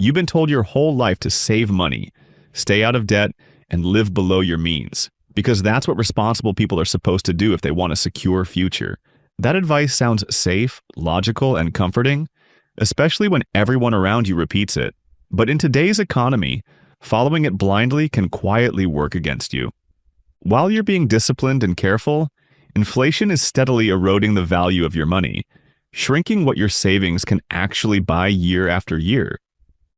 You've been told your whole life to save money, stay out of debt, and live below your means, because that's what responsible people are supposed to do if they want a secure future. That advice sounds safe, logical, and comforting, especially when everyone around you repeats it. But in today's economy, following it blindly can quietly work against you. While you're being disciplined and careful, inflation is steadily eroding the value of your money, shrinking what your savings can actually buy year after year.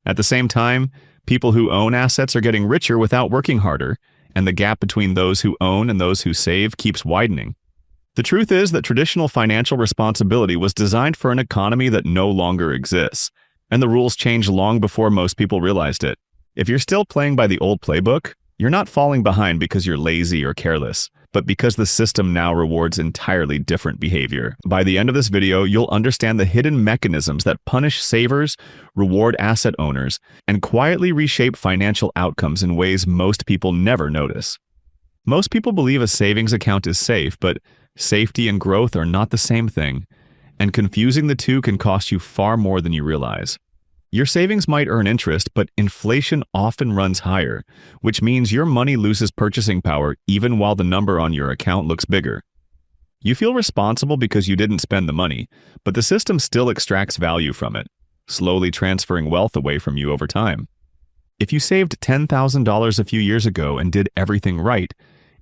At the same time, people who own assets are getting richer without working harder, and the gap between those who own and those who save keeps widening. The truth is that traditional financial responsibility was designed for an economy that no longer exists, and the rules changed long before most people realized it. If you're still playing by the old playbook, you're not falling behind because you're lazy or careless, but because the system now rewards entirely different behavior. By the end of this video, you'll understand the hidden mechanisms that punish savers, reward asset owners, and quietly reshape financial outcomes in ways most people never notice. Most people believe a savings account is safe, but safety and growth are not the same thing, and confusing the two can cost you far more than you realize. Your savings might earn interest, but inflation often runs higher, which means your money loses purchasing power even while the number on your account looks bigger. You feel responsible because you didn't spend the money, but the system still extracts value from it, slowly transferring wealth away from you over time. If you saved $10,000 a few years ago and did everything right,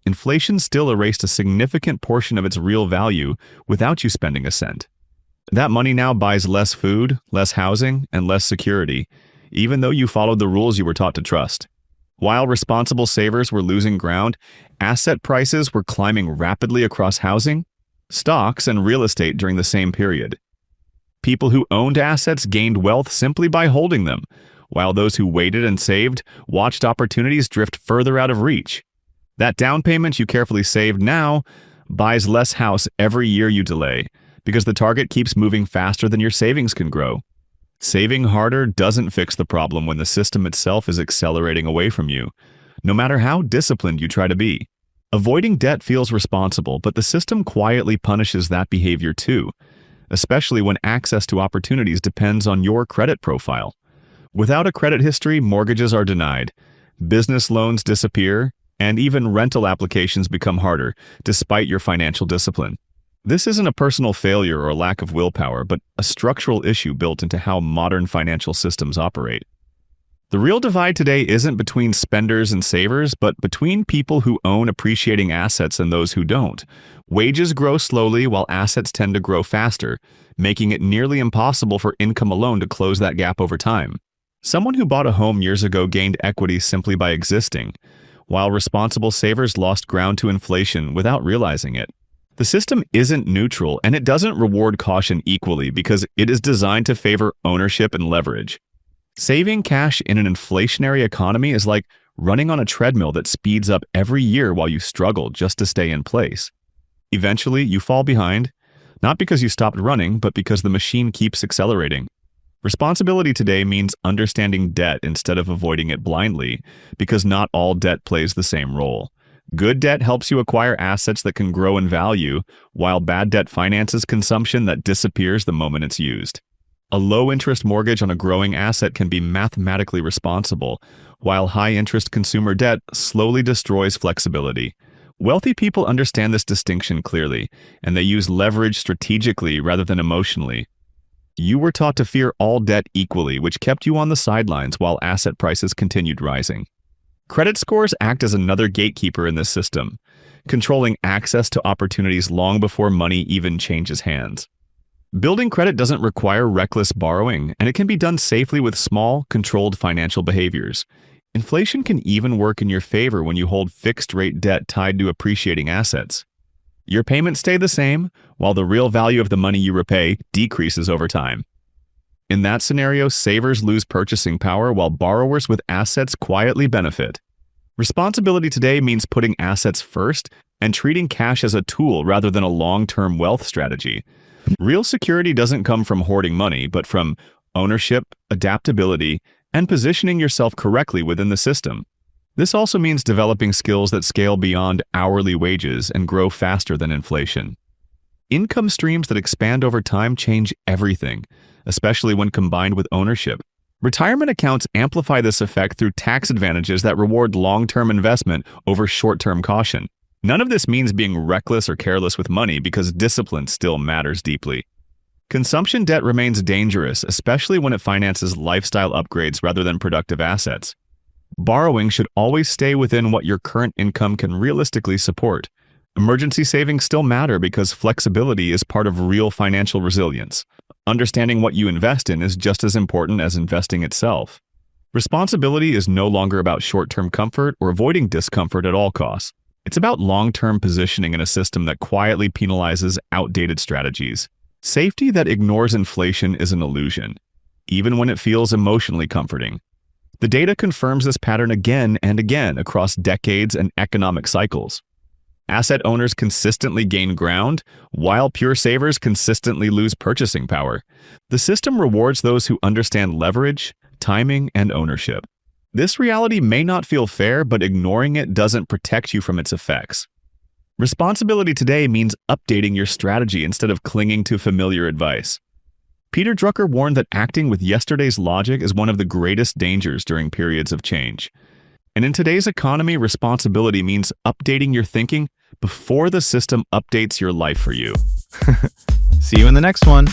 inflation still erased a significant portion of its real value without you spending a cent. That money now buys less food, less housing, and less security, even though you followed the rules you were taught to trust. While responsible savers were losing ground, asset prices were climbing rapidly across housing, stocks, and real estate during the same period. People who owned assets gained wealth simply by holding them, while those who waited and saved watched opportunities drift further out of reach. That down payment you carefully saved now buys less house every year you delay, because the target keeps moving faster than your savings can grow. Saving harder doesn't fix the problem when the system itself is accelerating away from you, no matter how disciplined you try to be. Avoiding debt feels responsible, but the system quietly punishes that behavior too, especially when access to opportunities depends on your credit profile. Without a credit history, mortgages are denied, business loans disappear, and even rental applications become harder, despite your financial discipline. This isn't a personal failure or lack of willpower, but a structural issue built into how modern financial systems operate. The real divide today isn't between spenders and savers, but between people who own appreciating assets and those who don't. Wages grow slowly while assets tend to grow faster, making it nearly impossible for income alone to close that gap over time. Someone who bought a home years ago gained equity simply by existing, while responsible savers lost ground to inflation without realizing it. The system isn't neutral, and it doesn't reward caution equally because it is designed to favor ownership and leverage. Saving cash in an inflationary economy is like running on a treadmill that speeds up every year while you struggle just to stay in place. Eventually, you fall behind, not because you stopped running, but because the machine keeps accelerating. Responsibility today means understanding debt instead of avoiding it blindly, because not all debt plays the same role. Good debt helps you acquire assets that can grow in value, while bad debt finances consumption that disappears the moment it's used. A low-interest mortgage on a growing asset can be mathematically responsible, while high-interest consumer debt slowly destroys flexibility. Wealthy people understand this distinction clearly, and they use leverage strategically rather than emotionally. You were taught to fear all debt equally, which kept you on the sidelines while asset prices continued rising. Credit scores act as another gatekeeper in this system, controlling access to opportunities long before money even changes hands. Building credit doesn't require reckless borrowing, and it can be done safely with small, controlled financial behaviors. Inflation can even work in your favor when you hold fixed-rate debt tied to appreciating assets. Your payments stay the same, while the real value of the money you repay decreases over time. In that scenario, savers lose purchasing power while borrowers with assets quietly benefit. Responsibility today means putting assets first and treating cash as a tool rather than a long-term wealth strategy. Real security doesn't come from hoarding money, but from ownership, adaptability, and positioning yourself correctly within the system. This also means developing skills that scale beyond hourly wages and grow faster than inflation. Income streams that expand over time change everything, especially when combined with ownership. Retirement accounts amplify this effect through tax advantages that reward long-term investment over short-term caution. None of this means being reckless or careless with money because discipline still matters deeply. Consumption debt remains dangerous, especially when it finances lifestyle upgrades rather than productive assets. Borrowing should always stay within what your current income can realistically support. Emergency savings still matter because flexibility is part of real financial resilience. Understanding what you invest in is just as important as investing itself. Responsibility is no longer about short-term comfort or avoiding discomfort at all costs. It's about long-term positioning in a system that quietly penalizes outdated strategies. Safety that ignores inflation is an illusion, even when it feels emotionally comforting. The data confirms this pattern again and again across decades and economic cycles. Asset owners consistently gain ground, while pure savers consistently lose purchasing power. The system rewards those who understand leverage, timing, and ownership. This reality may not feel fair, but ignoring it doesn't protect you from its effects. Responsibility today means updating your strategy instead of clinging to familiar advice. Peter Drucker warned that acting with yesterday's logic is one of the greatest dangers during periods of change. And in today's economy, responsibility means updating your thinking before the system updates your life for you. See you in the next one.